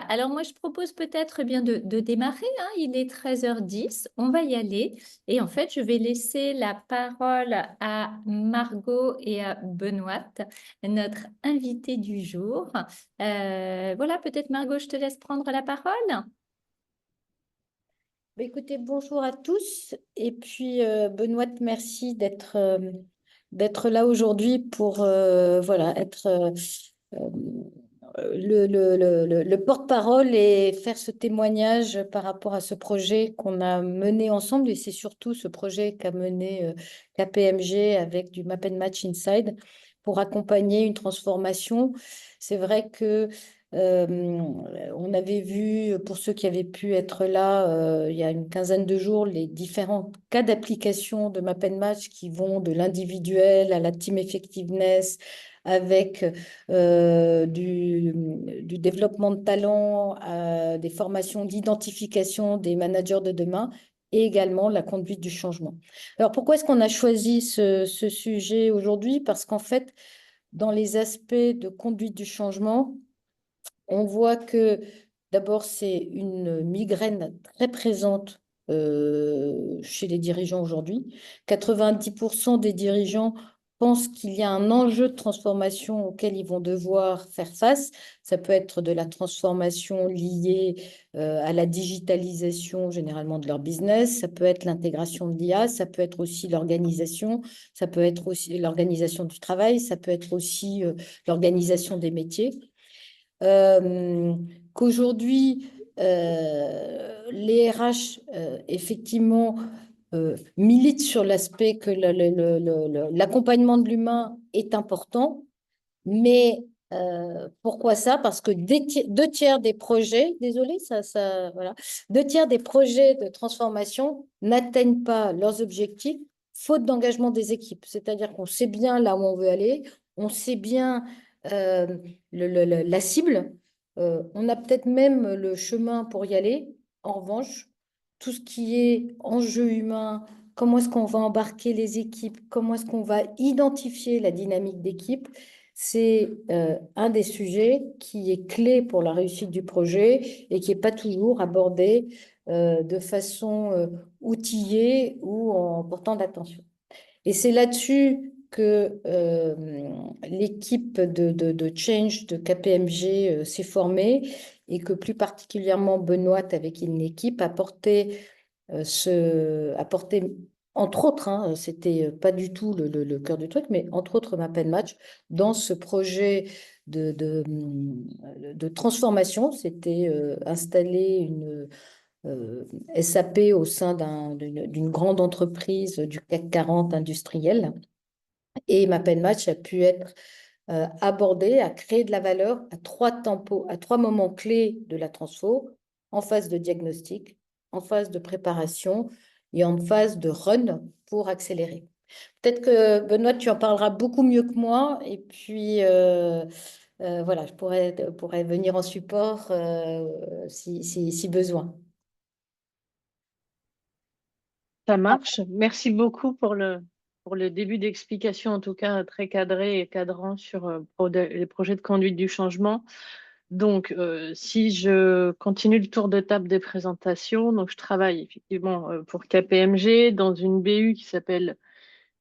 Alors moi je propose peut-être bien de démarrer, hein. Il est 13h10, on va y aller. Et en fait, je vais laisser la parole à Margot et à Benoît, notre invité du jour. Voilà, peut-être Margot, je te laisse prendre la parole. Bah, écoutez, bonjour à tous. Et puis, Benoît, merci d'être là aujourd'hui pour voilà, être euh, le porte-parole et faire ce témoignage par rapport à ce projet qu'on a mené ensemble. Et c'est surtout ce projet qu'a mené KPMG avec du Map and Match Inside pour accompagner une transformation. C'est vrai que on avait vu, pour ceux qui avaient pu être là, il y a une quinzaine de jours, les différents cas d'application de Map and Match qui vont de l'individuel à la team effectiveness, avec du développement de talent, à des formations d'identification des managers de demain et également la conduite du changement. Alors, pourquoi est-ce qu'on a choisi ce sujet aujourd'hui? Parce qu'en fait, dans les aspects de conduite du changement, on voit que d'abord, c'est une migraine très présente chez les dirigeants aujourd'hui. 90% des dirigeants pensent qu'il y a un enjeu de transformation auquel ils vont devoir faire face. Ça peut être de la transformation liée à la digitalisation généralement de leur business, ça peut être l'intégration de l'IA, ça peut être aussi l'organisation, ça peut être aussi l'organisation du travail, ça peut être aussi l'organisation des métiers euh, qu'aujourd'hui, les RH, effectivement, militent sur l'aspect que l'accompagnement de l'humain est important, mais pourquoi ça? Parce que deux tiers des projets, désolé, voilà, deux tiers des projets de transformation n'atteignent pas leurs objectifs faute d'engagement des équipes. C'est-à-dire qu'on sait bien là où on veut aller, on sait bien euh, la cible, on a peut-être même le chemin pour y aller. En revanche, tout ce qui est enjeu humain, comment est-ce qu'on va embarquer les équipes, comment est-ce qu'on va identifier la dynamique d'équipe, c'est un des sujets qui est clé pour la réussite du projet et qui n'est pas toujours abordé de façon outillée ou en portant d'attention. Et c'est là-dessus que l'équipe de Change de KPMG s'est formée et que plus particulièrement Benoît, avec une équipe, a porté, entre autres, hein, c'était pas du tout le cœur du truc, mais entre autres Map and Match, dans ce projet de transformation. C'était installer une SAP au sein d'une grande entreprise du CAC 40 industriel. Et Map and Match a pu être abordé, a créé de la valeur à trois moments clés de la transfo, en phase de diagnostic, en phase de préparation et en phase de run pour accélérer. Peut-être que Benoît, tu en parleras beaucoup mieux que moi. Et puis, voilà, je pourrais venir en support si besoin. Ça marche. Merci beaucoup pour le début d'explication, en tout cas très cadré et cadrant sur les projets de conduite du changement. Donc, si je continue le tour de table des présentations, donc je travaille effectivement pour KPMG dans une BU qui s'appelle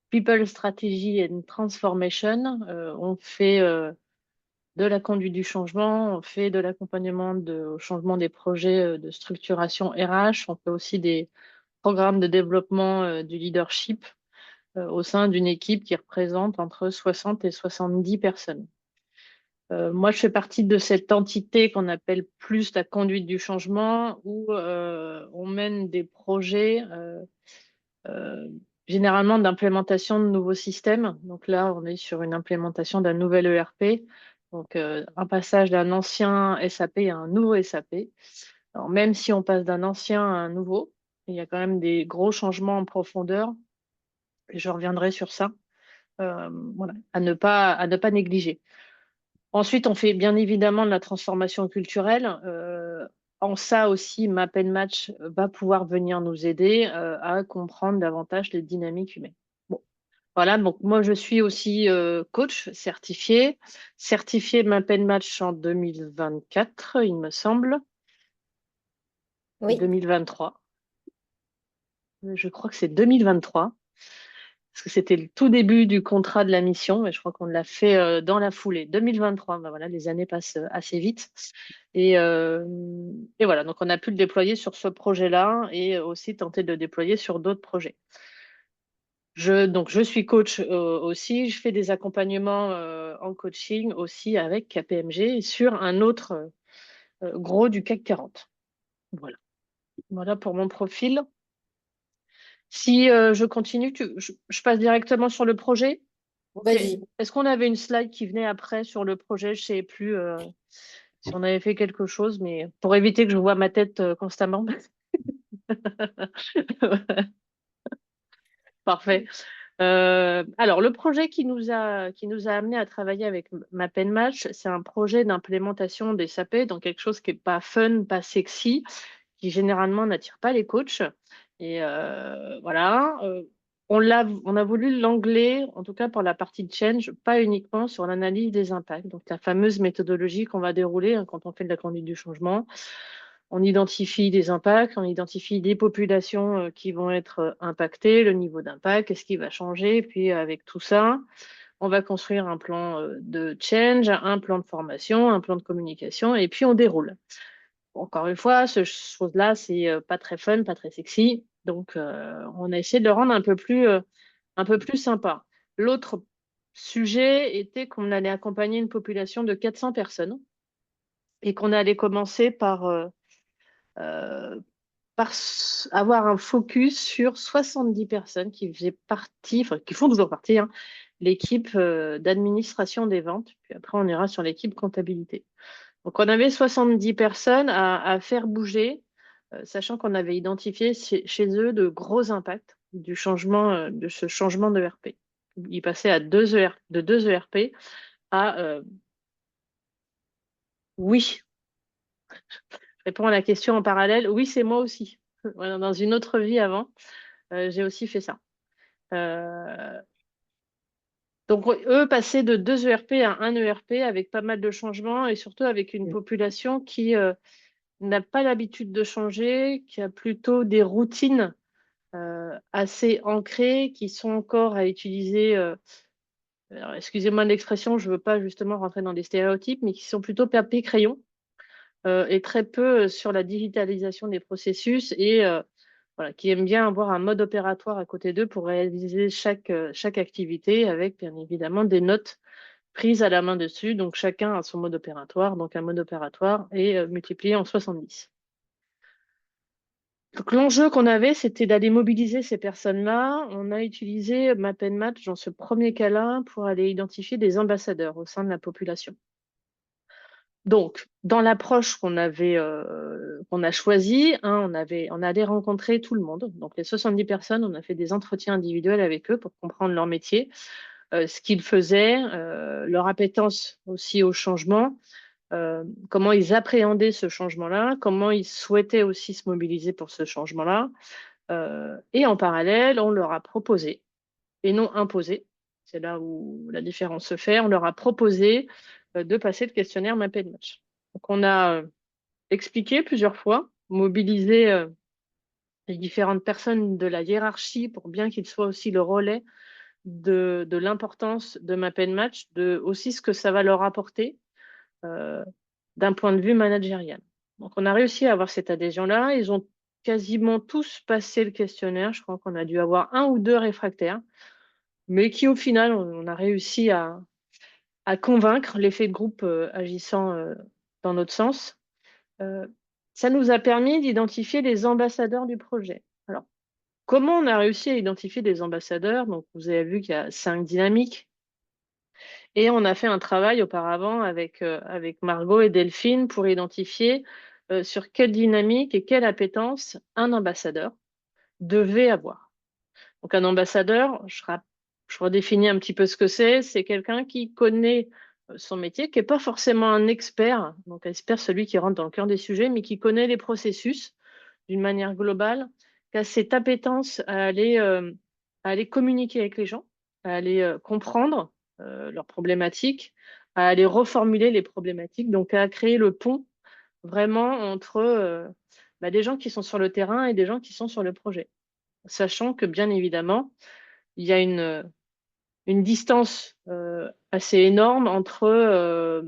People Strategy and Transformation. On fait de la conduite du changement, on fait de l'accompagnement au changement des projets de structuration RH, on fait aussi des programme de développement du leadership au sein d'une équipe qui représente entre 60 et 70 personnes. Moi, je fais partie de cette entité qu'on appelle plus la conduite du changement, où on mène des projets euh, généralement d'implémentation de nouveaux systèmes. Donc là, on est sur une implémentation d'un nouvel ERP, donc un passage d'un ancien SAP à un nouveau SAP. Alors, même si on passe d'un ancien à un nouveau, il y a quand même des gros changements en profondeur, et je reviendrai sur ça, voilà, à ne pas négliger. Ensuite, on fait bien évidemment de la transformation culturelle. En ça aussi, Map and Match va pouvoir venir nous aider à comprendre davantage les dynamiques humaines. Bon. Voilà, donc moi je suis aussi coach certifié Match en 2024, il me semble, Oui, 2023. Je crois que c'est 2023, parce que c'était le tout début du contrat de la mission, mais je crois qu'on l'a fait dans la foulée. 2023, ben voilà, les années passent assez vite. Et, euh, et voilà, donc on a pu le déployer sur ce projet-là et aussi tenter de le déployer sur d'autres projets. Donc je suis coach aussi, je fais des accompagnements en coaching aussi avec KPMG sur un autre gros du CAC 40. Voilà. Voilà pour mon profil. Si je continue, je passe directement sur le projet. vas-y. Est-ce qu'on avait une slide qui venait après sur le projet? Je ne sais plus si on avait fait quelque chose, mais pour éviter que je vois ma tête constamment. Parfait. Alors, le projet qui nous a amené à travailler avec MapNMatch, c'est un projet d'implémentation des SAP dans quelque chose qui n'est pas fun, pas sexy, qui généralement n'attire pas les coachs. Et voilà, on a voulu l'angler, en tout cas pour la partie change, pas uniquement sur l'analyse des impacts. Donc, la fameuse méthodologie qu'on va dérouler quand on fait de la conduite du changement. On identifie des impacts, on identifie des populations qui vont être impactées, le niveau d'impact, qu'est-ce qui va changer. Puis avec tout ça, on va construire un plan de change, un plan de formation, un plan de communication, et puis on déroule. Encore une fois, ce chose-là, c'est pas très fun, pas très sexy. Donc, on a essayé de le rendre un peu plus sympa. L'autre sujet était qu'on allait accompagner une population de 400 personnes et qu'on allait commencer euh, avoir un focus sur 70 personnes qui faisaient partie, enfin, qui font toujours partie, hein, l'équipe d'administration des ventes. Puis après, on ira sur l'équipe comptabilité. Donc, on avait 70 personnes à faire bouger, sachant qu'on avait identifié chez eux de gros impacts du changement, de ce changement de ERP. Ils passaient de 2 ERP à oui. Je réponds à la question en parallèle. Oui, c'est moi aussi. Voilà, dans une autre vie avant, j'ai aussi fait ça. Euh, donc, eux passaient de 2 ERP à un ERP avec pas mal de changements et surtout avec une population qui n'a pas l'habitude de changer, qui a plutôt des routines assez ancrées, qui sont encore à utiliser, alors, excusez-moi de l'expression, je ne veux pas justement rentrer dans des stéréotypes, mais qui sont plutôt papier-crayon et très peu sur la digitalisation des processus et voilà, qui aiment bien avoir un mode opératoire à côté d'eux pour réaliser chaque activité avec bien évidemment des notes prises à la main dessus. Donc chacun a son mode opératoire, donc un mode opératoire est multiplié en 70. Donc l'enjeu qu'on avait, c'était d'aller mobiliser ces personnes-là. On a utilisé MapNMatch dans ce premier cas-là pour aller identifier des ambassadeurs au sein de la population. Donc, dans l'approche qu'on a choisie, hein, on allait rencontrer tout le monde. Donc, les 70 personnes, on a fait des entretiens individuels avec eux pour comprendre leur métier, ce qu'ils faisaient, leur appétence aussi au changement, comment ils appréhendaient ce changement-là, comment ils souhaitaient aussi se mobiliser pour ce changement-là. Et en parallèle, on leur a proposé, et non imposé, c'est là où la différence se fait, on leur a proposé de passer le questionnaire MapNMatch. Donc, on a expliqué plusieurs fois, mobilisé les différentes personnes de la hiérarchie pour bien qu'ils soient aussi le relais de l'importance de MapNMatch, de aussi ce que ça va leur apporter euh, d'un point de vue managérial. Donc, on a réussi à avoir cette adhésion-là. Ils ont quasiment tous passé le questionnaire. Je crois qu'on a dû avoir 1 ou 2 réfractaires, mais qui, au final, on a réussi à convaincre l'effet de groupe agissant dans notre sens. Ça nous a permis d'identifier les ambassadeurs du projet. Alors, comment on a réussi à identifier les ambassadeurs? Donc, vous avez vu qu'il y a 5 dynamiques. Et on a fait un travail auparavant avec Margot et Delphine pour identifier sur quelle dynamique et quelle appétence un ambassadeur devait avoir. Donc, un ambassadeur, je redéfinis un petit peu ce que c'est quelqu'un qui connaît son métier, qui n'est pas forcément un expert, donc expert celui qui rentre dans le cœur des sujets, mais qui connaît les processus d'une manière globale, qui a cette appétence à aller communiquer avec les gens, à aller comprendre leurs problématiques, à aller reformuler les problématiques, donc à créer le pont vraiment entre des gens qui sont sur le terrain et des gens qui sont sur le projet. Sachant que, bien évidemment, il y a une distance assez énorme entre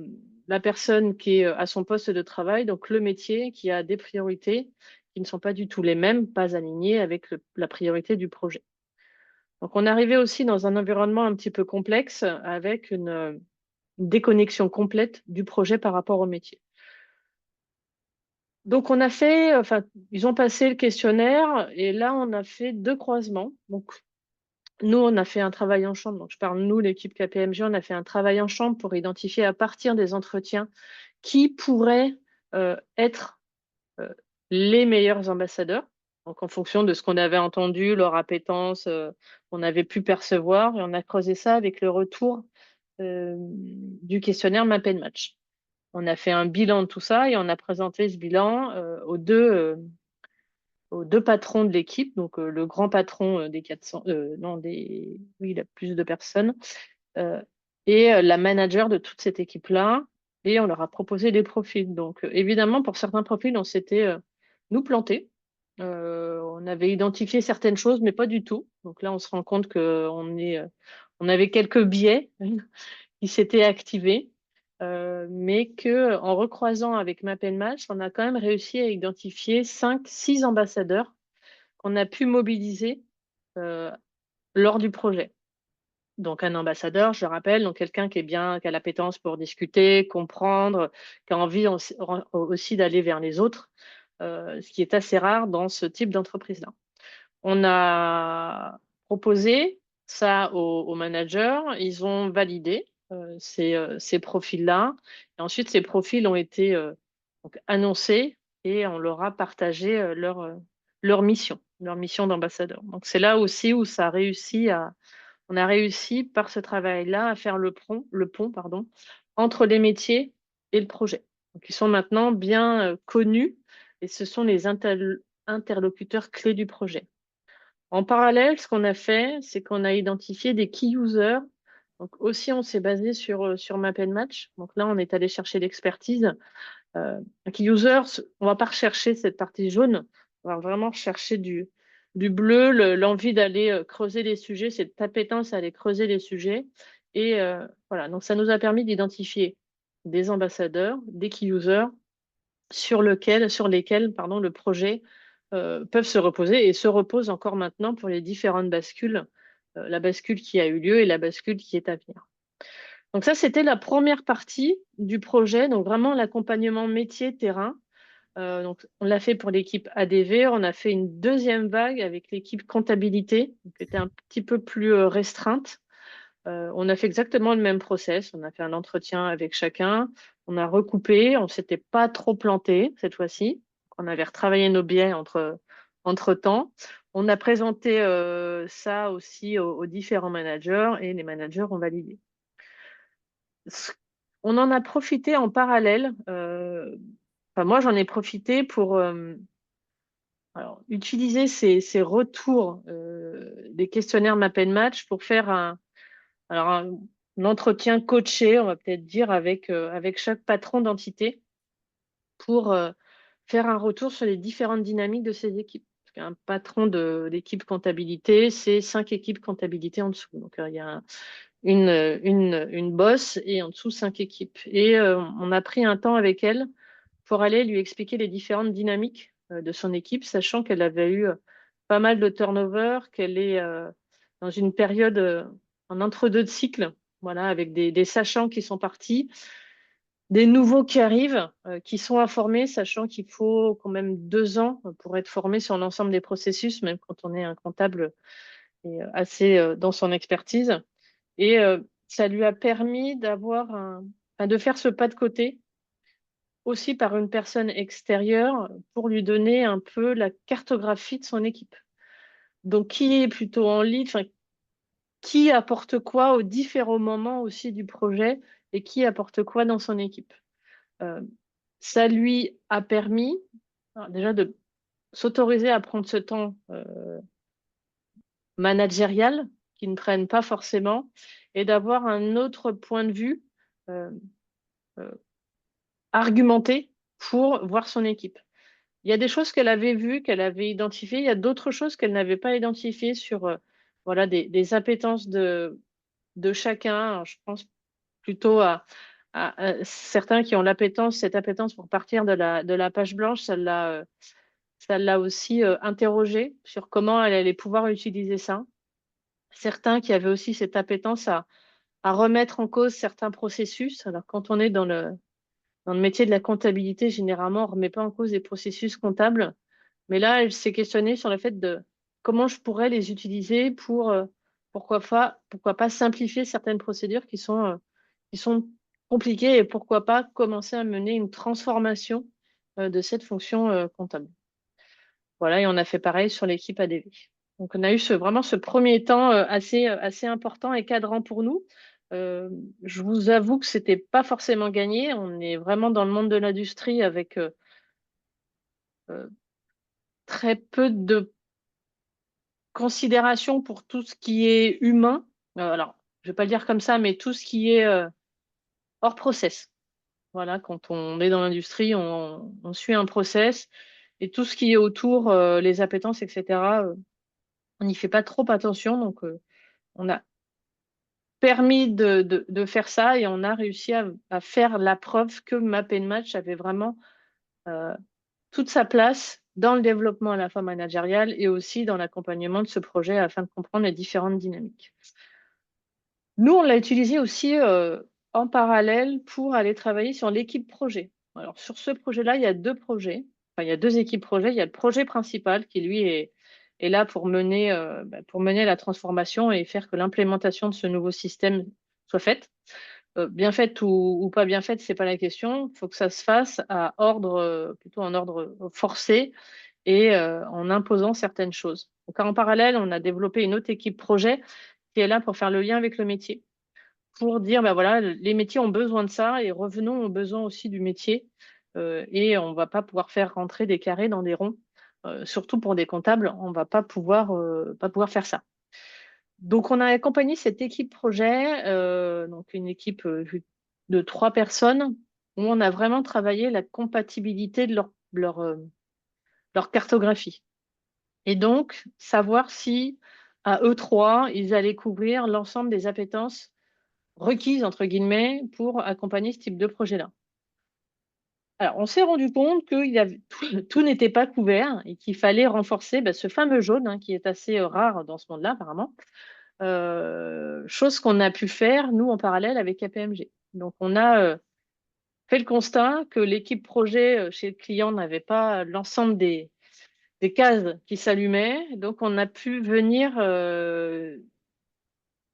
la personne qui est à son poste de travail, donc le métier, qui a des priorités qui ne sont pas du tout les mêmes, pas alignées avec la priorité du projet. Donc, on arrivait aussi dans un environnement un petit peu complexe avec une déconnexion complète du projet par rapport au métier. Donc, ils ont passé le questionnaire et là, on a fait 2 croisements. Donc, nous, on a fait un travail en chambre. Donc, je parle nous, l'équipe KPMG, on a fait un travail en chambre pour identifier à partir des entretiens qui pourraient être les meilleurs ambassadeurs. Donc, en fonction de ce qu'on avait entendu, leur appétence, on avait pu percevoir, et on a creusé ça avec le retour du questionnaire Map and Match. On a fait un bilan de tout ça et on a présenté ce bilan aux deux patrons de l'équipe, donc le grand patron des 400, non, oui, il a plus de personnes, et la manager de toute cette équipe-là, et on leur a proposé des profils. Donc, évidemment, pour certains profils, on s'était, nous, plantés. On avait identifié certaines choses, mais pas du tout. Donc là, on se rend compte on avait quelques biais qui s'étaient activés, mais qu'en recroisant avec Map and Match, on a quand même réussi à identifier 5-6 ambassadeurs qu'on a pu mobiliser lors du projet. Donc, un ambassadeur, je le rappelle, donc quelqu'un qui a l'appétence pour discuter, comprendre, qui a envie aussi d'aller vers les autres, ce qui est assez rare dans ce type d'entreprise-là. On a proposé ça aux managers, ils ont validé ces profils-là. Et ensuite, ces profils ont été donc annoncés et on leur a partagé leur mission d'ambassadeur. Donc, c'est là aussi où on a réussi par ce travail-là à faire le pont, entre les métiers et le projet. Donc, ils sont maintenant bien connus et ce sont les interlocuteurs clés du projet. En parallèle, ce qu'on a fait, c'est qu'on a identifié des key users. Donc aussi, on s'est basé sur Map and Match. Donc là, on est allé chercher l'expertise. Un key user, on ne va pas rechercher cette partie jaune. On va vraiment chercher du bleu, l'envie d'aller creuser les sujets, cette appétence à aller creuser les sujets. Et voilà, donc ça nous a permis d'identifier des ambassadeurs, des key users sur lesquels le projet peuvent se reposer et se repose encore maintenant pour les différentes bascules, la bascule qui a eu lieu et la bascule qui est à venir. Donc ça, c'était la première partie du projet, donc vraiment l'accompagnement métier-terrain. Donc on l'a fait pour l'équipe ADV, on a fait une deuxième vague avec l'équipe comptabilité, qui était un petit peu plus restreinte. On a fait exactement le même process, on a fait un entretien avec chacun, on a recoupé, on ne s'était pas trop planté cette fois-ci. On avait retravaillé nos biais entre-temps. On a présenté ça aussi aux différents managers et les managers ont validé. On en a profité en parallèle. Moi, j'en ai profité pour utiliser ces retours des questionnaires Map and Match pour faire un entretien coaché, on va peut-être dire, avec chaque patron d'entité pour faire un retour sur les différentes dynamiques de ces équipes. Parce qu'un patron d'équipe comptabilité, c'est 5 équipes comptabilité en dessous. Donc, il y a une boss et en dessous 5 équipes. Et on a pris un temps avec elle pour aller lui expliquer les différentes dynamiques de son équipe, sachant qu'elle avait eu pas mal de turnover, qu'elle est dans une période en entre-deux de cycle, voilà, avec des sachants qui sont partis, des nouveaux qui arrivent, qui sont à former, sachant qu'il faut quand même 2 ans pour être formé sur l'ensemble des processus, même quand on est un comptable et assez dans son expertise. Et ça lui a permis de faire ce pas de côté aussi par une personne extérieure pour lui donner un peu la cartographie de son équipe. Donc, qui est plutôt en lead, qui apporte quoi aux différents moments aussi du projet et qui apporte quoi dans son équipe. Ça lui a permis déjà de s'autoriser à prendre ce temps managérial qui ne prennent pas forcément, et d'avoir un autre point de vue euh, euh, argumenté pour voir son équipe. Il y a des choses qu'elle avait vues, qu'elle avait identifiées, il y a d'autres choses qu'elle n'avait pas identifiées sur voilà, des appétences de chacun. Alors, je pense plutôt à certains qui ont cette appétence pour partir de la page blanche, ça l'a aussi interrogée sur comment elle allait pouvoir utiliser ça. Certains qui avaient aussi cette appétence à remettre en cause certains processus. Alors, quand on est dans le métier de la comptabilité, généralement, on ne remet pas en cause les processus comptables. Mais là, elle s'est questionnée sur le fait de comment je pourrais les utiliser pour, pourquoi pas simplifier certaines procédures qui sont compliquées et pourquoi pas commencer à mener une transformation de cette fonction comptable. Voilà, et on a fait pareil sur l'équipe ADV. Donc, on a eu vraiment ce premier temps assez important et cadrant pour nous. Je vous avoue que ce n'était pas forcément gagné. On est vraiment dans le monde de l'industrie avec euh, très peu de considération pour tout ce qui est humain. Alors, je ne vais pas le dire comme ça, mais tout ce qui est hors process. Voilà, quand on est dans l'industrie, on suit un process et tout ce qui est autour, les appétences, etc., on n'y fait pas trop attention. Donc, on a permis de faire ça et on a réussi à faire la preuve que Map and Match avait vraiment euh, toute sa place dans le développement à la fois managérial et aussi dans l'accompagnement de ce projet afin de comprendre les différentes dynamiques. Nous, on l'a utilisé aussi en parallèle pour aller travailler sur l'équipe projet. Alors, sur ce projet-là, il y a deux projets. Enfin, il y a deux équipes projet. Il y a le projet principal qui, lui, est là pour mener la transformation et faire que l'implémentation de ce nouveau système soit faite. Bien faite ou pas bien faite, ce n'est pas la question. Il faut que ça se fasse plutôt en ordre forcé et en imposant certaines choses. Donc, en parallèle, on a développé une autre équipe projet qui est là pour faire le lien avec le métier, pour dire, ben voilà, les métiers ont besoin de ça et revenons aux besoins aussi du métier. Et on ne va pas pouvoir faire rentrer des carrés dans des ronds. Surtout pour des comptables, on ne va pas pouvoir faire ça. Donc, on a accompagné cette équipe projet, donc une équipe de 3 personnes, où on a vraiment travaillé la compatibilité de leur cartographie. Et donc, savoir si, à eux trois, ils allaient couvrir l'ensemble des appétences requises, entre guillemets, pour accompagner ce type de projet-là. Alors, on s'est rendu compte que tout n'était pas couvert et qu'il fallait renforcer ce fameux jaune, hein, qui est assez rare dans ce monde-là, apparemment. Chose qu'on a pu faire, nous, en parallèle avec KPMG. Donc, on a fait le constat que l'équipe projet chez le client n'avait pas l'ensemble des cases qui s'allumaient. Donc, on a pu venir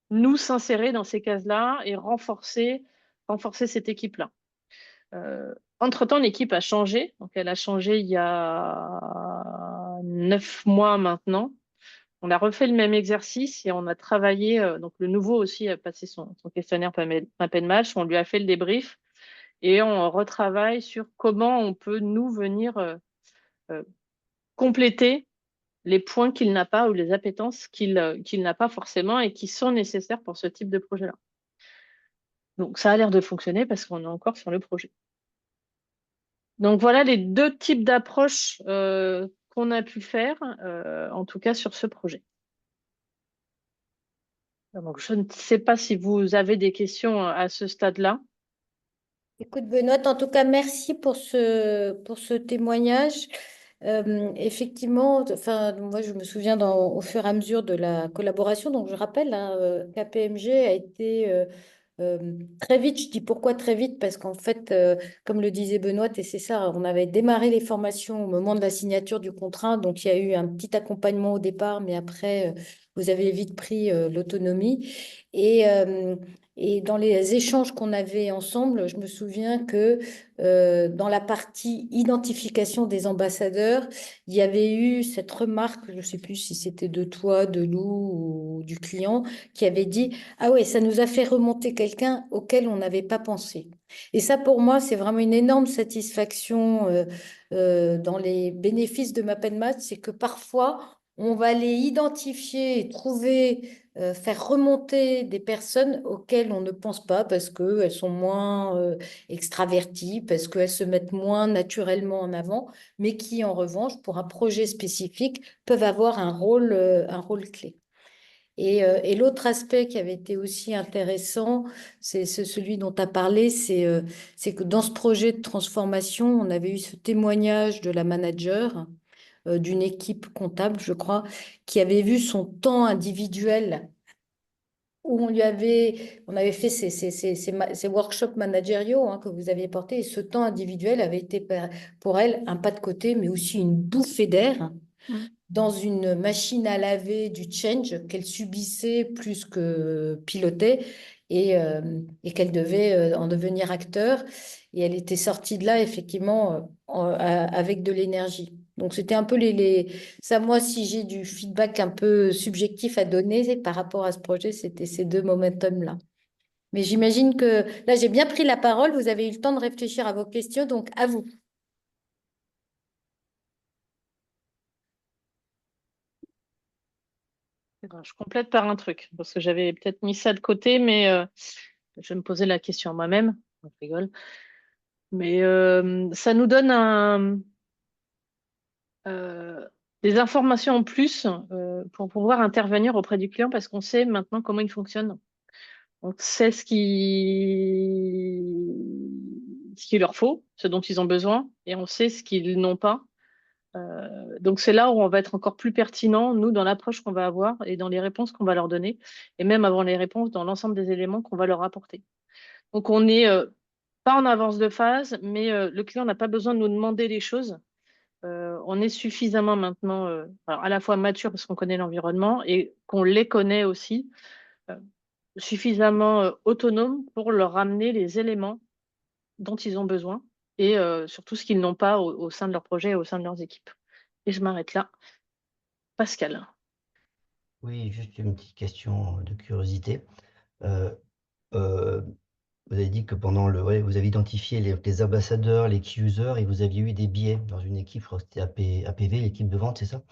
nous s'insérer dans ces cases-là et renforcer cette équipe-là. Entre-temps, l'équipe a changé. Donc, elle a changé il y a 9 mois maintenant. On a refait le même exercice et on a travaillé. Donc, le nouveau aussi a passé son questionnaire Map and Match. On lui a fait le débrief et on retravaille sur comment on peut nous venir compléter les points qu'il n'a pas ou les appétences qu'il n'a pas forcément et qui sont nécessaires pour ce type de projet-là. Donc, ça a l'air de fonctionner parce qu'on est encore sur le projet. Donc, voilà les deux types d'approches qu'on a pu faire, en tout cas sur ce projet. Donc, je ne sais pas si vous avez des questions à ce stade-là. Écoute, Benoît, en tout cas, merci pour ce témoignage. Effectivement, enfin, moi, je me souviens au fur et à mesure de la collaboration. Donc, je rappelle, hein, KPMG a été très vite. Je dis pourquoi très vite? Parce qu'en fait, comme le disait Benoît, et c'est ça, on avait démarré les formations au moment de la signature du contrat. Donc, il y a eu un petit accompagnement au départ, mais après, vous avez vite pris l'autonomie. Et, euh, et dans les échanges qu'on avait ensemble, je me souviens que dans la partie identification des ambassadeurs, il y avait eu cette remarque, je ne sais plus si c'était de toi, de Lou ou du client, qui avait dit, ah ouais, ça nous a fait remonter quelqu'un auquel on n'avait pas pensé. Et ça, pour moi, c'est vraiment une énorme satisfaction dans les bénéfices de MapNMatch, c'est que parfois, on va aller identifier et trouver faire remonter des personnes auxquelles on ne pense pas parce qu'elles sont moins extraverties, parce qu'elles se mettent moins naturellement en avant, mais qui, en revanche, pour un projet spécifique, peuvent avoir un rôle clé. Et l'autre aspect qui avait été aussi intéressant, c'est celui dont tu as parlé, c'est que dans ce projet de transformation, on avait eu ce témoignage de la manager d'une équipe comptable, je crois, qui avait vu son temps individuel où on avait fait ces workshops managériaux que vous aviez portés, et ce temps individuel avait été pour elle un pas de côté, mais aussi une bouffée d'air Mm. dans une machine à laver du change qu'elle subissait plus que pilotait et qu'elle devait en devenir acteur. Et elle était sortie de là, effectivement, avec de l'énergie. Donc, c'était un peu ça, moi, si j'ai du feedback un peu subjectif à donner par rapport à ce projet, c'était ces deux momentum-là. Mais j'imagine que là, j'ai bien pris la parole. Vous avez eu le temps de réfléchir à vos questions, donc à vous. Je complète par un truc, parce que j'avais peut-être mis ça de côté, mais je vais me poser la question à moi-même. Je rigole. Mais ça nous donne euh, des informations en plus pour pouvoir intervenir auprès du client parce qu'on sait maintenant comment il fonctionne. On sait ce qu'il leur faut, ce dont ils ont besoin, et on sait ce qu'ils n'ont pas. Donc c'est là où on va être encore plus pertinent, nous, dans l'approche qu'on va avoir et dans les réponses qu'on va leur donner, et même avant les réponses, dans l'ensemble des éléments qu'on va leur apporter. Donc on n'est pas en avance de phase, mais le client n'a pas besoin de nous demander les choses. On est suffisamment maintenant, alors à la fois mature parce qu'on connaît l'environnement et qu'on les connaît aussi, euh, suffisamment autonome pour leur ramener les éléments dont ils ont besoin et surtout ce qu'ils n'ont pas au sein de leur projet et au sein de leurs équipes. Et je m'arrête là. Pascal. Oui, juste une petite question de curiosité. Euh, euh, Vous avez dit que ouais, vous avez identifié les ambassadeurs, les key users, et vous aviez eu des biais dans une équipe, je crois que c'était APV, l'équipe de vente, c'est ça?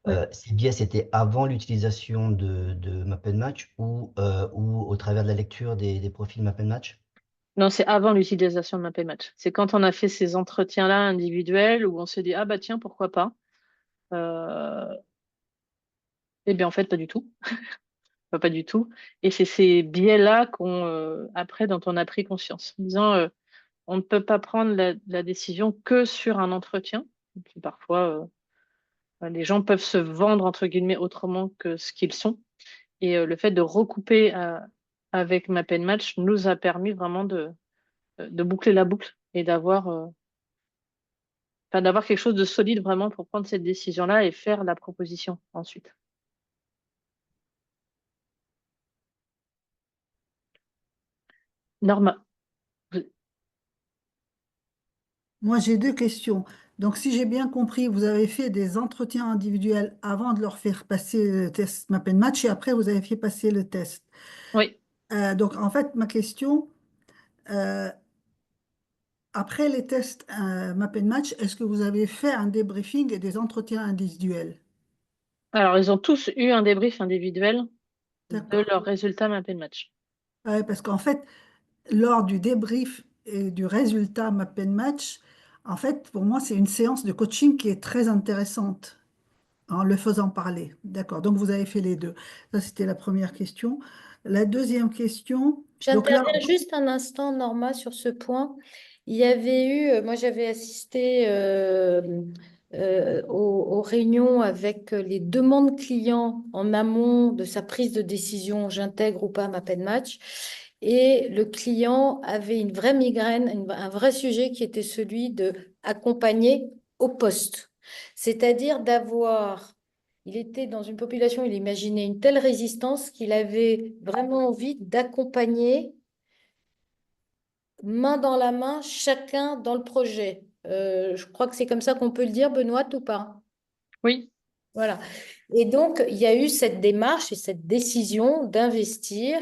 Oui. Ces biais, c'était avant l'utilisation de Map and Match ou au travers de la lecture des profils Map and Match? Non, c'est avant l'utilisation de Map Match. C'est quand on a fait ces entretiens-là individuels où on s'est dit, ah bah tiens, pourquoi pas? Euh, eh bien, en fait, pas du tout. Pas du tout. Et c'est ces biais-là après, dont on a pris conscience. En disant, on ne peut pas prendre la décision que sur un entretien. Et puis parfois, les gens peuvent se vendre, entre guillemets, autrement que ce qu'ils sont. Et le fait de recouper avec Map Match nous a permis vraiment de boucler la boucle et d'avoir quelque chose de solide vraiment pour prendre cette décision-là et faire la proposition ensuite. Norma. Moi, j'ai deux questions. Donc, si j'ai bien compris, vous avez fait des entretiens individuels avant de leur faire passer le test Map and Match et après, vous avez fait passer le test. Oui. Donc, en fait, ma question, euh, après les tests Map and Match, est-ce que vous avez fait un débriefing et des entretiens individuels? Alors, ils ont tous eu un débrief individuel de D'accord. leurs résultats Map Match. Ouais, parce qu'en fait, lors du débrief et du résultat Map and Match, en fait, pour moi, c'est une séance de coaching qui est très intéressante en le faisant parler. D'accord. Donc, vous avez fait les deux. Ça, c'était la première question. La deuxième question, donc là, J'interviens juste un instant, Norma, sur ce point. Il y avait eu, moi j'avais assisté aux réunions avec les demandes clients en amont de sa prise de décision, j'intègre ou pas ma peine match. Et le client avait une vraie migraine, un vrai sujet qui était celui de accompagner au poste. C'est-à-dire d'avoir il était dans une population, il imaginait une telle résistance qu'il avait vraiment envie d'accompagner main dans la main chacun dans le projet. Je crois que c'est comme ça qu'on peut le dire, Benoît, ou pas? Oui. Voilà. Et donc, il y a eu cette démarche et cette décision d'investir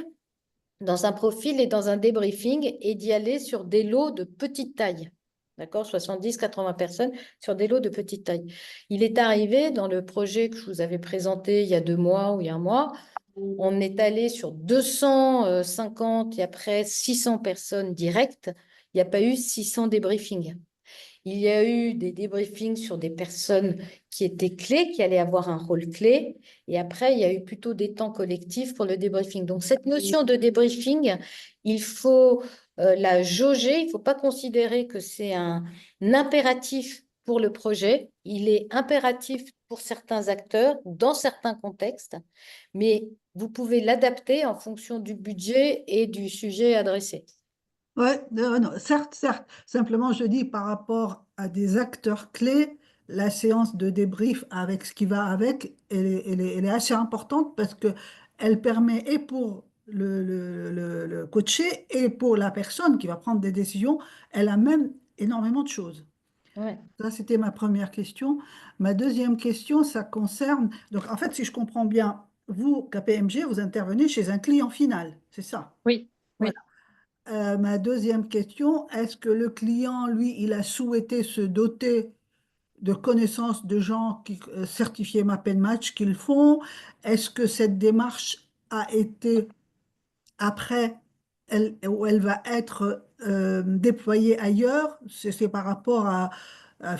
dans un profil et dans un débriefing et d'y aller sur des lots de petite taille. D'accord? 70-80 personnes sur des lots de petite taille. Il est arrivé dans le projet que je vous avais présenté il y a 2 mois ou il y a un mois on est allé sur 250 et après 600 personnes directes. Il n'y a pas eu 600 débriefings. Il y a eu des débriefings sur des personnes qui étaient clés, qui allaient avoir un rôle clé. Et après, il y a eu plutôt des temps collectifs pour le débriefing. Donc, cette notion de débriefing, il faut la jauger. Il ne faut pas considérer que c'est un impératif pour le projet. Il est impératif pour certains acteurs, dans certains contextes, mais vous pouvez l'adapter en fonction du budget et du sujet adressé. Ouais, non, certes, certes. Simplement, je dis par rapport à des acteurs clés, la séance de débrief avec ce qui va avec, elle est assez importante parce que elle permet et pour le coaché et pour la personne qui va prendre des décisions, elle amène énormément de choses. Ouais. Ça, c'était ma première question. Ma deuxième question, ça concerne, donc en fait, si je comprends bien, vous, KPMG, vous intervenez chez un client final, c'est ça? Oui, Voilà. oui. Ma deuxième question, est-ce que le client, lui, il a souhaité se doter de connaissances de gens qui certifiés Match qu'ils font? Est-ce que cette démarche a été après, ou elle va être déployée ailleurs? C'est par rapport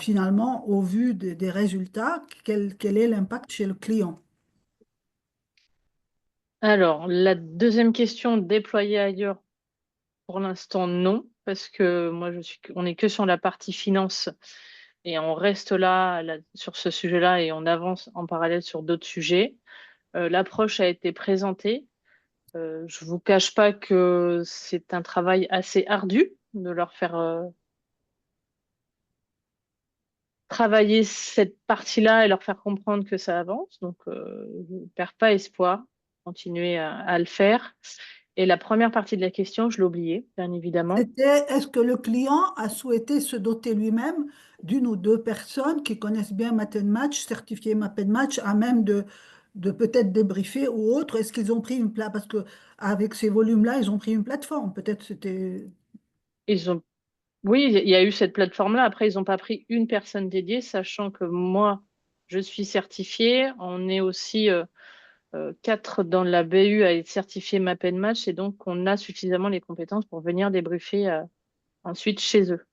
finalement, au vu des résultats, quel est l'impact chez le client? Alors, la deuxième question, déployer ailleurs, pour l'instant, non, parce que moi, on n'est que sur la partie finance et on reste là, sur ce sujet-là et on avance en parallèle sur d'autres sujets. L'approche a été présentée. Je ne vous cache pas que c'est un travail assez ardu de leur faire travailler cette partie-là et leur faire comprendre que ça avance. Donc, je ne perds pas espoir, continuer à le faire. Et la première partie de la question, je l'ai oubliée, bien évidemment. C'était, est-ce que le client a souhaité se doter lui-même d'une ou deux personnes qui connaissent bien Match, certifiées Match, à même de peut-être débriefer ou autre? Est-ce qu'ils ont pris une place? Parce que avec ces volumes-là, ils ont pris une plateforme. Peut-être c'était. Ils ont, oui, il y a eu cette plateforme-là. Après, ils n'ont pas pris une personne dédiée, sachant que moi, je suis certifiée. On est aussi 4 dans la BU à être certifié Match et donc on a suffisamment les compétences pour venir débriefer ensuite chez eux,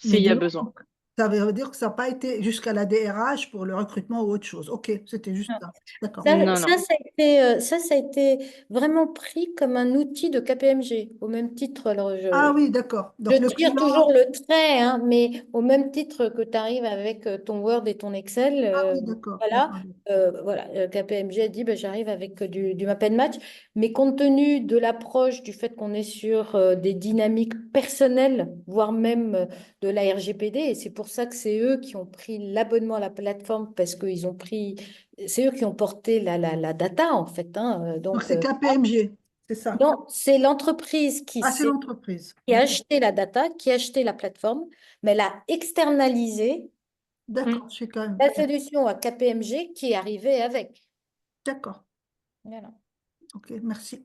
Mais s'il y a dis-donc, besoin. ça veut dire que ça n'a pas été jusqu'à la DRH pour le recrutement ou autre chose. Ok, c'était juste Non. ça. D'accord. Ça, Non, ça, non. ça a été, ça a été vraiment pris comme un outil de KPMG, au même titre. Alors, Ah oui, d'accord. je Donc le tire client. toujours le trait, hein, mais au même titre que tu arrives avec ton Word et ton Excel, Ah oui, d'accord. voilà, D'accord. KPMG a dit ben, j'arrive avec du Map and Match, mais compte tenu de l'approche, du fait qu'on est sur des dynamiques personnelles, voire même de la RGPD, et c'est pour ça que c'est eux qui ont pris l'abonnement à la plateforme, parce qu'ils ont pris, c'est eux qui ont porté la data en fait, hein, Donc donc, c'est KPMG, c'est ça. non, c'est l'entreprise Ah, c'est l'entreprise. qui a acheté la data, qui a acheté la plateforme, mais elle a externalisé Mm. D'accord, je suis quand même. la solution à KPMG qui est arrivée avec. D'accord. Voilà. Ok, merci.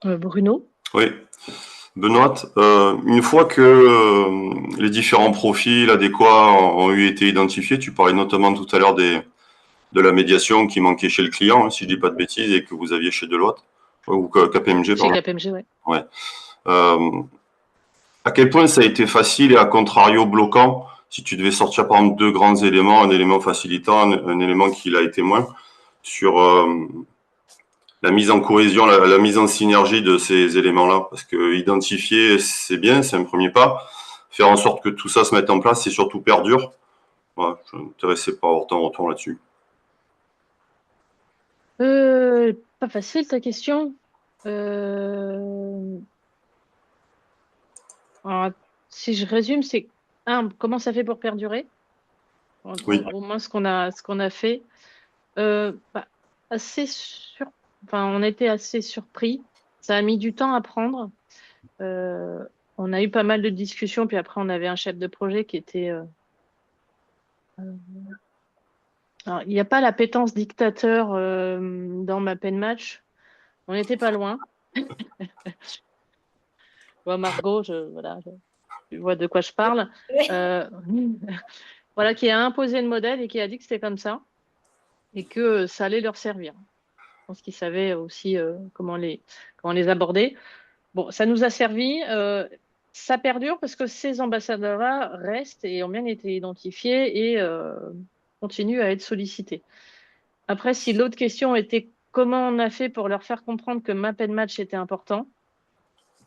Bruno? Oui, Benoît, une fois que les différents profils adéquats ont eu été identifiés, tu parlais notamment tout à l'heure de la médiation qui manquait chez le client, hein, si je dis pas de bêtises, et que vous aviez chez Deloitte, ou KPMG, Chez pardon. KPMG, oui. Ouais. À quel point ça a été facile et à contrario bloquant, si tu devais sortir par exemple deux grands éléments, un élément facilitant, un élément qui l'a été moins, sur la mise en cohésion, la mise en synergie de ces éléments-là. Parce que identifier, c'est bien, c'est un premier pas. Faire en sorte que tout ça se mette en place, c'est surtout perdure. Voilà, je suis intéressé par avoir ton retour là-dessus. Pas facile ta question. Alors, si je résume, c'est comment ça fait pour perdurer? Oui. Au moins ce qu'on a fait. Bah, enfin, on était assez surpris. Ça a mis du temps à prendre. Euh, on a eu pas mal de discussions, puis après on avait un chef de projet qui était. Alors, il n'y a pas l'appétence dictateur dans ma pen match. On n'était pas loin. Bon, Margot, voilà, tu vois de quoi je parle. Euh, voilà, qui a imposé le modèle et qui a dit que c'était comme ça et que ça allait leur servir. Je pense qu'ils savaient aussi comment les aborder. Bon, ça nous a servi. Ça perdure parce que ces ambassadeurs-là restent et ont bien été identifiés et continuent à être sollicités. Après, si l'autre question était comment on a fait pour leur faire comprendre que Map and Match était important.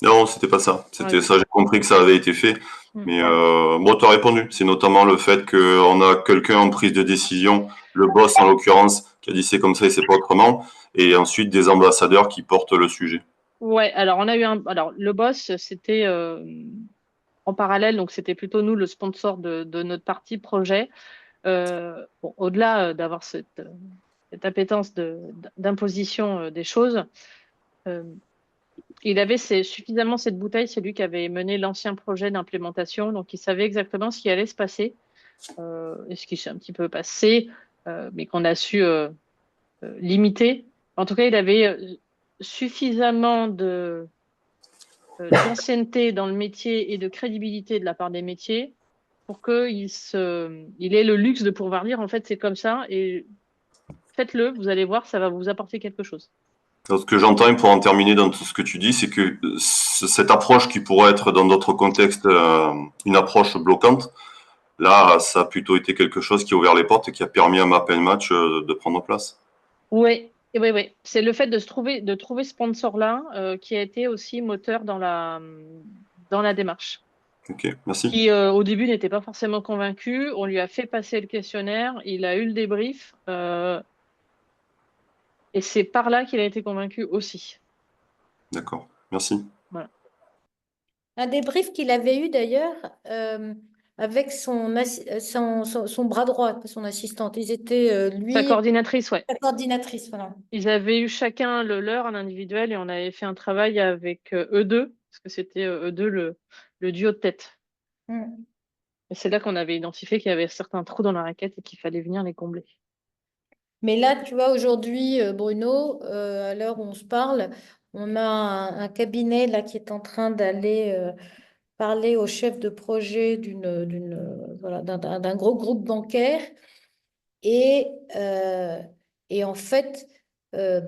Non, c'était pas ça. C'était Ouais. ça, j'ai compris que ça avait été fait. Mm. Mais bon, tu as répondu. C'est notamment le fait qu'on a quelqu'un en prise de décision, le boss en l'occurrence, qui a dit c'est comme ça et c'est pas autrement, et ensuite des ambassadeurs qui portent le sujet. Ouais, alors on a eu alors le boss, c'était en parallèle, donc c'était plutôt nous le sponsor de notre partie projet. Bon, au-delà d'avoir cette appétence d'imposition des choses, il avait suffisamment cette bouteille, c'est lui qui avait mené l'ancien projet d'implémentation, donc il savait exactement ce qui allait se passer et ce qui s'est un petit peu passé, mais qu'on a su limiter. En tout cas, il avait suffisamment d'ancienneté dans le métier et de crédibilité de la part des métiers pour qu'il ait le luxe de pouvoir dire en fait c'est comme ça et faites-le, vous allez voir, ça va vous apporter quelque chose. Alors, ce que j'entends, et pour en terminer dans tout ce que tu dis, c'est que cette approche qui pourrait être dans d'autres contextes une approche bloquante, là, ça a plutôt été quelque chose qui a ouvert les portes et qui a permis à Map and Match de prendre place. Oui, oui, oui. C'est le fait de trouver ce sponsor-là qui a été aussi moteur dans la démarche. Ok, merci. Qui au début n'était pas forcément convaincu. On lui a fait passer le questionnaire, il a eu le débrief et c'est par là qu'il a été convaincu aussi. D'accord, merci. Voilà. Un débrief qu'il avait eu d'ailleurs avec son bras droit, son assistante. Ils étaient, lui, Sa coordinatrice, ouais. sa coordinatrice, voilà. Ils avaient eu chacun le leur, un individuel, et on avait fait un travail avec eux deux, parce que c'était eux deux le duo de tête. Et c'est là qu'on avait identifié qu'il y avait certains trous dans la raquette et qu'il fallait venir les combler. Mais là, tu vois, aujourd'hui, Bruno, à l'heure où on se parle, on a un cabinet là qui est en train d'aller parler au chef de projet voilà, d'un gros groupe bancaire. Et, euh, et en fait, euh,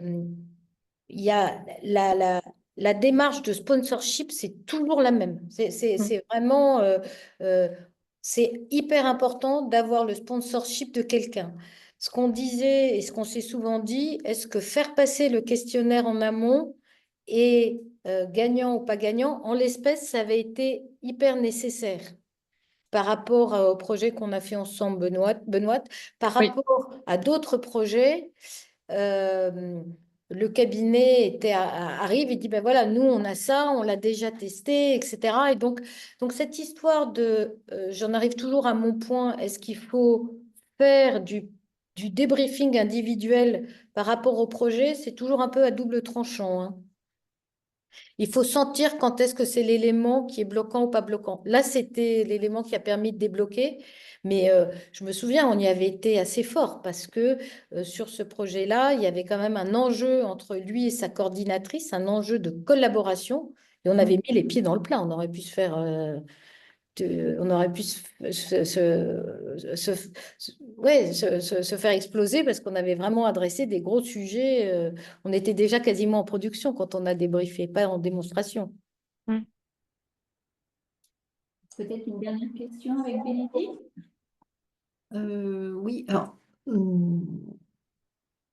il y a la démarche de sponsorship, c'est toujours la même. C'est vraiment, c'est hyper important d'avoir le sponsorship de quelqu'un. Ce qu'on disait et ce qu'on s'est souvent dit, est-ce que faire passer le questionnaire en amont est gagnant ou pas gagnant? En l'espèce, ça avait été hyper nécessaire par rapport au projet qu'on a fait ensemble, Benoît, par Oui. rapport à d'autres projets. Le cabinet arrive et dit, ben voilà, nous, on a ça, on l'a déjà testé, etc. Et donc cette histoire j'en arrive toujours à mon point, est-ce qu'il faut faire du débriefing individuel par rapport au projet? C'est toujours un peu à double tranchant, hein. Il faut sentir quand est-ce que c'est l'élément qui est bloquant ou pas bloquant. Là, c'était l'élément qui a permis de débloquer. Mais je me souviens, on y avait été assez fort parce que sur ce projet-là, il y avait quand même un enjeu entre lui et sa coordinatrice, un enjeu de collaboration. Et on avait mis les pieds dans le plat. On aurait pu se faire on aurait pu se faire exploser parce qu'on avait vraiment adressé des gros sujets. On était déjà quasiment en production quand on a débriefé, pas en démonstration. Peut-être une dernière question avec Bénédicte? Oui, alors,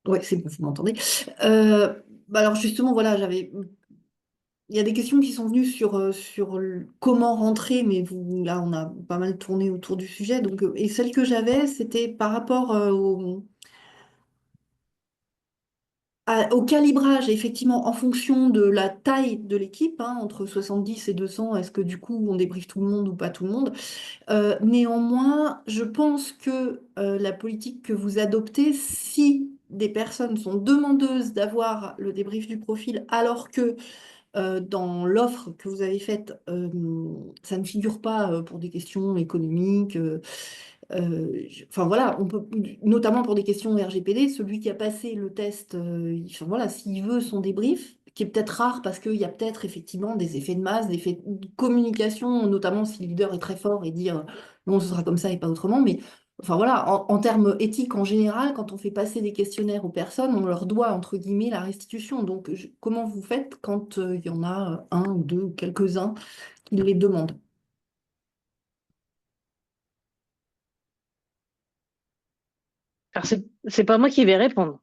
ouais, c'est bon, vous m'entendez. Alors justement, voilà, il y a des questions qui sont venues sur comment rentrer, mais là, on a pas mal tourné autour du sujet. Donc, et celle que j'avais, c'était par rapport au calibrage, effectivement, en fonction de la taille de l'équipe, hein, entre 70 et 200, est-ce que du coup, on débriefe tout le monde ou pas tout le monde? Néanmoins, je pense que la politique que vous adoptez, si des personnes sont demandeuses d'avoir le débrief du profil, alors que dans l'offre que vous avez faite, ça ne figure pas pour des questions économiques. Enfin voilà, on peut, notamment pour des questions RGPD, celui qui a passé le test, enfin, voilà, s'il veut son débrief, qui est peut-être rare parce qu'il y a peut-être effectivement des effets de masse, des effets de communication, notamment si le leader est très fort et dit non, ce sera comme ça et pas autrement. Mais enfin voilà, en termes éthiques en général, quand on fait passer des questionnaires aux personnes, on leur doit, entre guillemets, la restitution. Donc comment vous faites quand il y en a un ou deux ou quelques-uns qui les demandent? Alors, c'est pas moi qui vais répondre.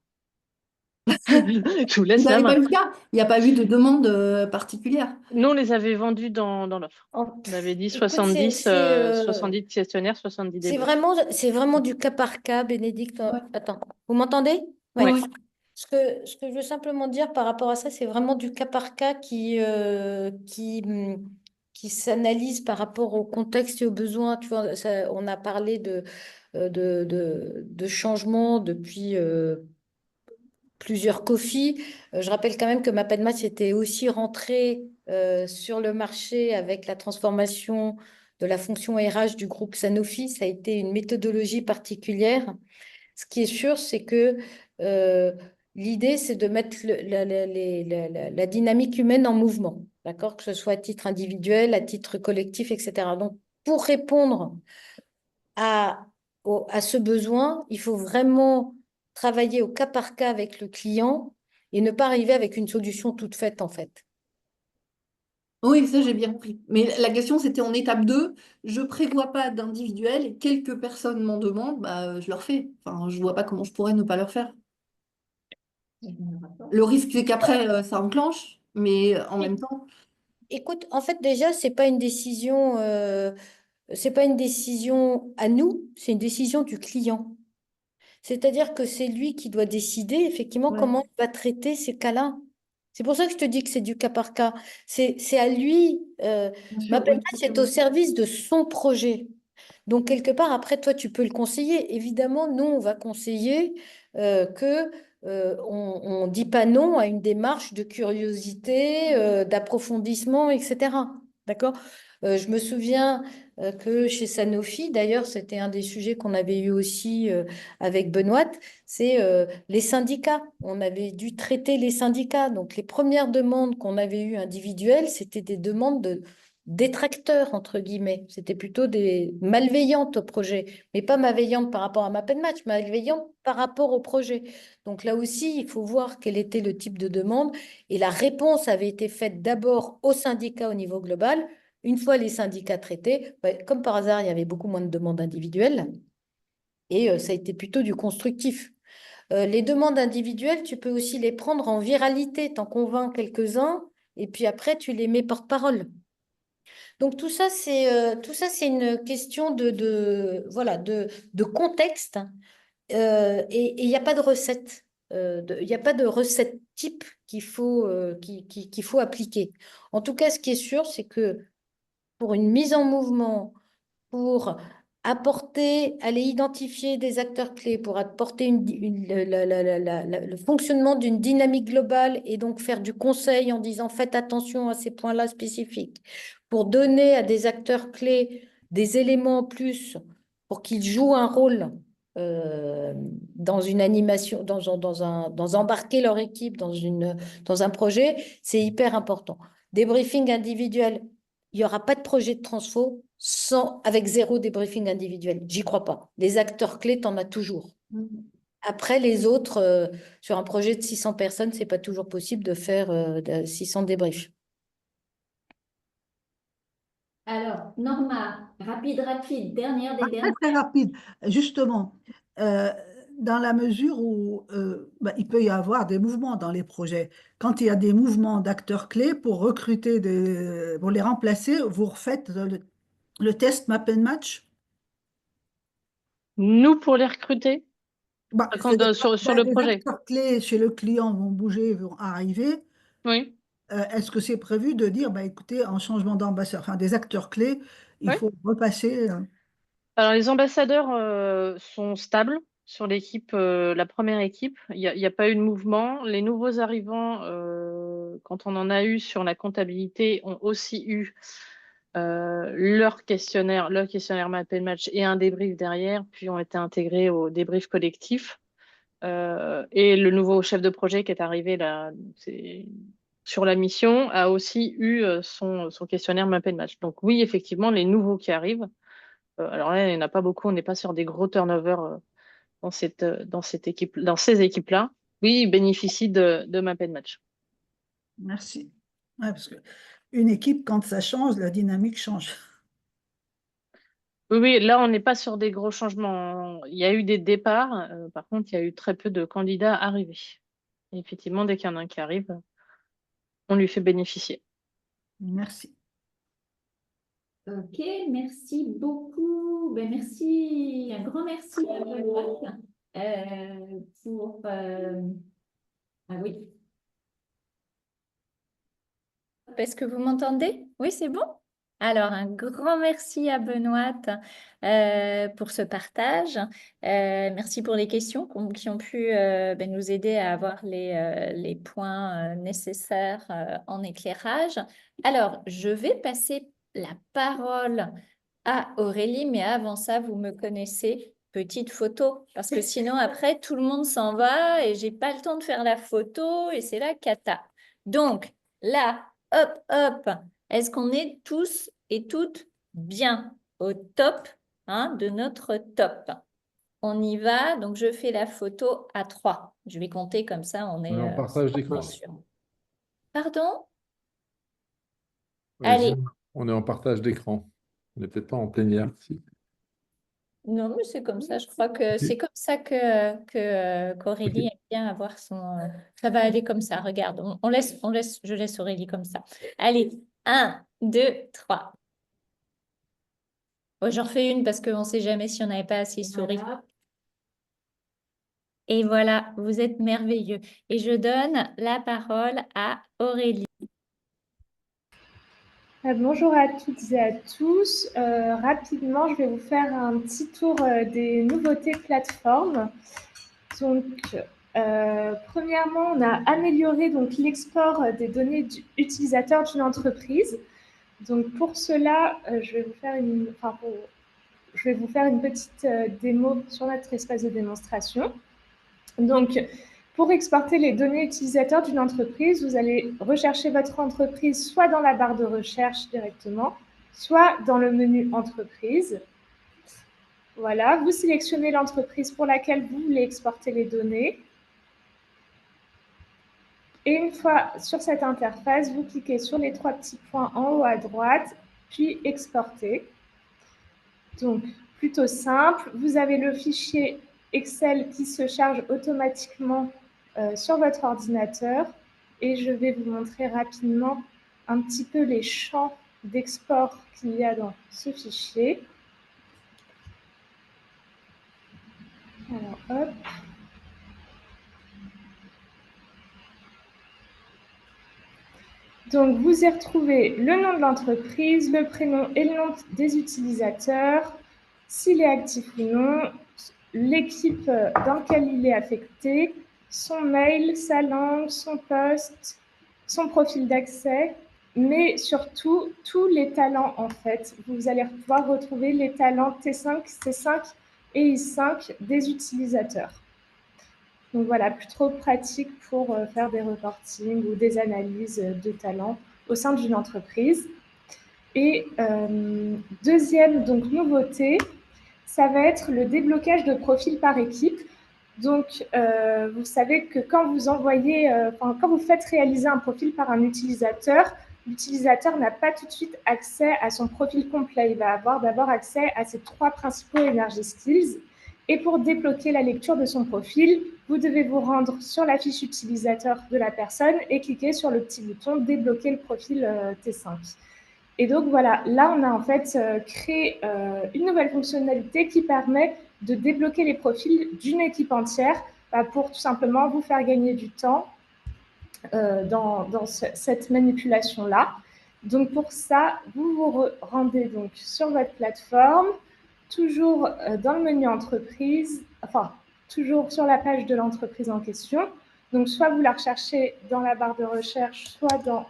Je vous Vous laisse la n'avez pas main. eu le cas? Il n'y a pas eu de demande particulière? Nous, on les avait vendus dans l'offre. En- On avait dit Écoute, 70 questionnaires, 70 débriefs. c'est vraiment du cas par cas, Bénédicte. Ouais. Attends, vous m'entendez? Oui, Oui. oui. Ce que je veux simplement dire par rapport à ça, c'est vraiment du cas par cas qui s'analyse par rapport au contexte et aux besoins. Tu vois, on a parlé de changements depuis plusieurs COFI. Je rappelle quand même que MapNmatch était aussi rentré sur le marché avec la transformation de la fonction RH du groupe Sanofi. Ça a été une méthodologie particulière. Ce qui est sûr, c'est que l'idée, c'est de mettre la dynamique humaine en mouvement, d'accord? Que ce soit à titre individuel, à titre collectif, etc. Donc, pour répondre à, à ce besoin, il faut vraiment travailler au cas par cas avec le client et ne pas arriver avec une solution toute faite, en fait. Oui, ça j'ai bien compris. Mais la question c'était en étape 2. Je prévois pas d'individuel et quelques personnes m'en demandent, bah, je leur fais. Enfin, je vois pas comment je pourrais ne pas leur faire. Le risque c'est qu'après ça enclenche, mais en même temps, Écoute, en fait, déjà, c'est pas une décision à nous, c'est une décision du client. C'est-à-dire que c'est lui qui doit décider effectivement ouais, comment il va traiter ces cas-là. C'est pour ça que je te dis que c'est du cas par cas. C'est à lui. bien sûr, M'appelle oui, pas, c'est au forcément. service de son projet. Donc, quelque part, après, toi, tu peux le conseiller. Évidemment, nous, on va conseiller que on dit pas non à une démarche de curiosité, d'approfondissement, etc. D'accord? Je me souviens que chez Sanofi, d'ailleurs, c'était un des sujets qu'on avait eu aussi avec Benoît, c'est les syndicats. On avait dû traiter les syndicats. Donc, les premières demandes qu'on avait eues individuelles, c'était des demandes de détracteurs, entre guillemets. C'était plutôt des malveillantes au projet, mais pas malveillantes par rapport à MapNmatch, malveillantes par rapport au projet. Donc là aussi, il faut voir quel était le type de demande. Et la réponse avait été faite d'abord aux syndicats au niveau global. Une fois les syndicats traités, comme par hasard, il y avait beaucoup moins de demandes individuelles et ça a été plutôt du constructif. Les demandes individuelles, tu peux aussi les prendre en viralité, t'en convaincs quelques-uns et puis après, tu les mets porte-parole. Donc tout ça, c'est une question voilà, de contexte et il n'y a pas de recette. Il n'y a pas de recette type qu'il faut appliquer. En tout cas, ce qui est sûr, c'est que pour une mise en mouvement, pour aller identifier des acteurs clés, pour apporter le fonctionnement d'une dynamique globale et donc faire du conseil en disant faites attention à ces points-là spécifiques, pour donner à des acteurs clés des éléments en plus pour qu'ils jouent un rôle dans une animation, dans embarquer leur équipe dans un projet, c'est hyper important. Des briefings individuels, il n'y aura pas de projet de transfo avec zéro débriefing individuel. J'y crois pas. Les acteurs clés, tu en as toujours. Mhm. Après, les autres, sur un projet de 600 personnes, c'est pas toujours possible de faire 600 débriefs. Alors, Norma, rapide, dernière des Très, dernières. très rapide. Justement, euh, dans la mesure où il peut y avoir des mouvements dans les projets. Quand il y a des mouvements d'acteurs clés pour recruter, pour les remplacer, vous refaites le test Map and Match. Nous, pour les recruter, C'est-à-dire sur quand le des projet. acteurs clés chez le client vont bouger, vont arriver. Oui. Est-ce que c'est prévu de dire, écoutez, en changement d'ambassadeur, enfin des acteurs clés, il Oui. faut repasser. Alors, les ambassadeurs sont stables sur l'équipe, la première équipe. Il y a pas eu de mouvement. Les nouveaux arrivants, quand on en a eu sur la comptabilité, ont aussi eu leur questionnaire Map and Match et un débrief derrière, puis ont été intégrés au débrief collectif. Et le nouveau chef de projet qui est arrivé là, c'est sur la mission a aussi eu son questionnaire Map and Match. Donc oui, effectivement, les nouveaux qui arrivent, alors là, il n'y en a pas beaucoup, on n'est pas sur des gros turnovers dans ces équipes-là. Oui, ils bénéficient de Map and Match. Merci. Ouais, parce que une équipe, quand ça change, la dynamique change. Oui, oui, là, on n'est pas sur des gros changements. Il y a eu des départs. Par contre, il y a eu très peu de candidats arrivés. Et effectivement, dès qu'il y en a un qui arrive, on lui fait bénéficier. Merci. Ok, merci beaucoup. Ben, merci, un grand merci à Benoît pour... Ah oui. Est-ce que vous m'entendez? Oui, c'est bon? Alors, un grand merci à Benoît pour ce partage. Merci pour les questions qui ont pu ben, nous aider à avoir les points nécessaires en éclairage. Alors, je vais passer la parole à Aurélie, mais avant ça, vous me connaissez, petite photo, parce que sinon, après, tout le monde s'en va et j'ai pas le temps de faire la photo et c'est la cata. Donc, là, hop, hop, est-ce qu'on est tous et toutes bien au top de notre top? On y va, donc je fais la photo à 3. Je vais compter comme ça, on On est est en partage d'écran. sûr. Pardon? Vas-y, Allez. on est en partage d'écran. On n'est peut-être pas en plénière. Si. Non, mais c'est comme ça. Je crois que c'est comme ça qu'Aurélie aime bien avoir son. Ça va aller comme ça. Regarde, je laisse Aurélie comme ça. Allez, 1, 2, 3. Oh, j'en refais une parce qu'on ne sait jamais si on n'avait pas assez souri. Voilà. Et voilà, vous êtes merveilleux. Et je donne la parole à Aurélie. Bonjour à toutes et à tous. Rapidement, je vais vous faire un petit tour des nouveautés plateforme. Donc, premièrement, on a amélioré l'export des données utilisateurs d'une entreprise. Donc, pour cela, je vais vous faire une petite démo sur notre espace de démonstration. Donc, pour exporter les données utilisateurs d'une entreprise, vous allez rechercher votre entreprise soit dans la barre de recherche directement, soit dans le menu entreprise. Voilà, vous sélectionnez l'entreprise pour laquelle vous voulez exporter les données. Et une fois sur cette interface, vous cliquez sur les 3 petits points en haut à droite, puis exporter. Donc, plutôt simple. Vous avez le fichier Excel qui se charge automatiquement sur votre ordinateur. Et je vais vous montrer rapidement un petit peu les champs d'export qu'il y a dans ce fichier. Alors, hop. Donc, vous y retrouvez le nom de l'entreprise, le prénom et le nom des utilisateurs, s'il est actif ou non, l'équipe dans laquelle il est affecté, son mail, sa langue, son poste, son profil d'accès, mais surtout tous les talents en fait. Vous allez pouvoir retrouver les talents T5, C5 et I5 des utilisateurs. Donc voilà, plus trop pratique pour faire des reportings ou des analyses de talents au sein d'une entreprise. Et deuxième nouveauté, ça va être le déblocage de profils par équipe. Donc, vous savez que quand vous faites réaliser un profil par un utilisateur, l'utilisateur n'a pas tout de suite accès à son profil complet. Il va avoir d'abord accès à ses 3 principaux Energy Skills. Et pour débloquer la lecture de son profil, vous devez vous rendre sur la fiche utilisateur de la personne et cliquer sur le petit bouton « Débloquer le profil T5 ». Et donc voilà, là on a en fait créé une nouvelle fonctionnalité qui permet de débloquer les profils d'une équipe entière pour tout simplement vous faire gagner du temps dans cette manipulation-là. Donc pour ça, vous vous rendez donc sur votre plateforme, toujours dans le menu entreprise, enfin toujours sur la page de l'entreprise en question. Donc soit vous la recherchez dans la barre de recherche, soit dans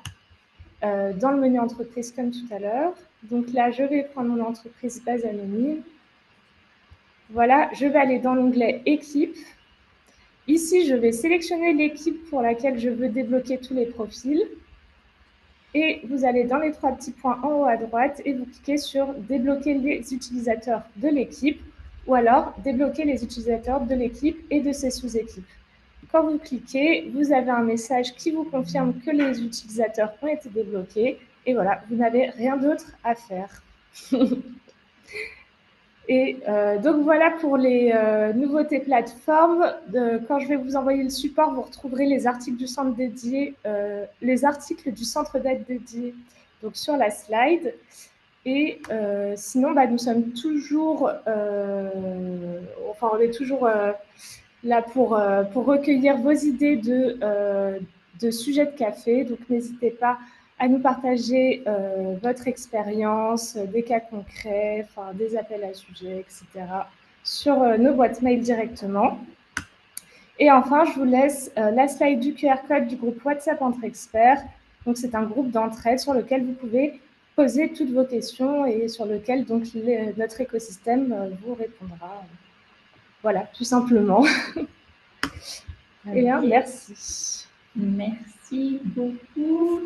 le menu entreprise comme tout à l'heure. Donc là, je vais prendre mon entreprise base anonyme. Voilà, je vais aller dans l'onglet équipe. Ici, je vais sélectionner l'équipe pour laquelle je veux débloquer tous les profils. Et vous allez dans les 3 petits points en haut à droite et vous cliquez sur « Débloquer les utilisateurs de l'équipe » ou alors « Débloquer les utilisateurs de l'équipe et de ses sous-équipes ». Quand vous cliquez, vous avez un message qui vous confirme que les utilisateurs ont été débloqués. Et voilà, vous n'avez rien d'autre à faire. Et donc voilà pour les nouveautés plateformes. Quand je vais vous envoyer le support, vous retrouverez les articles du centre dédié, les articles du centre d'aide dédié donc sur la slide. Et sinon, nous sommes toujours, on est toujours là pour recueillir vos idées de sujets de café. Donc n'hésitez pas à nous partager votre expérience, des cas concrets, des appels à sujets, etc. sur nos boîtes mail directement. Et enfin, je vous laisse la slide du QR code du groupe WhatsApp Entre Experts. Donc, c'est un groupe d'entraide sur lequel vous pouvez poser toutes vos questions et sur lequel donc, notre écosystème vous répondra. Voilà, tout simplement. Et bien, merci. Merci beaucoup.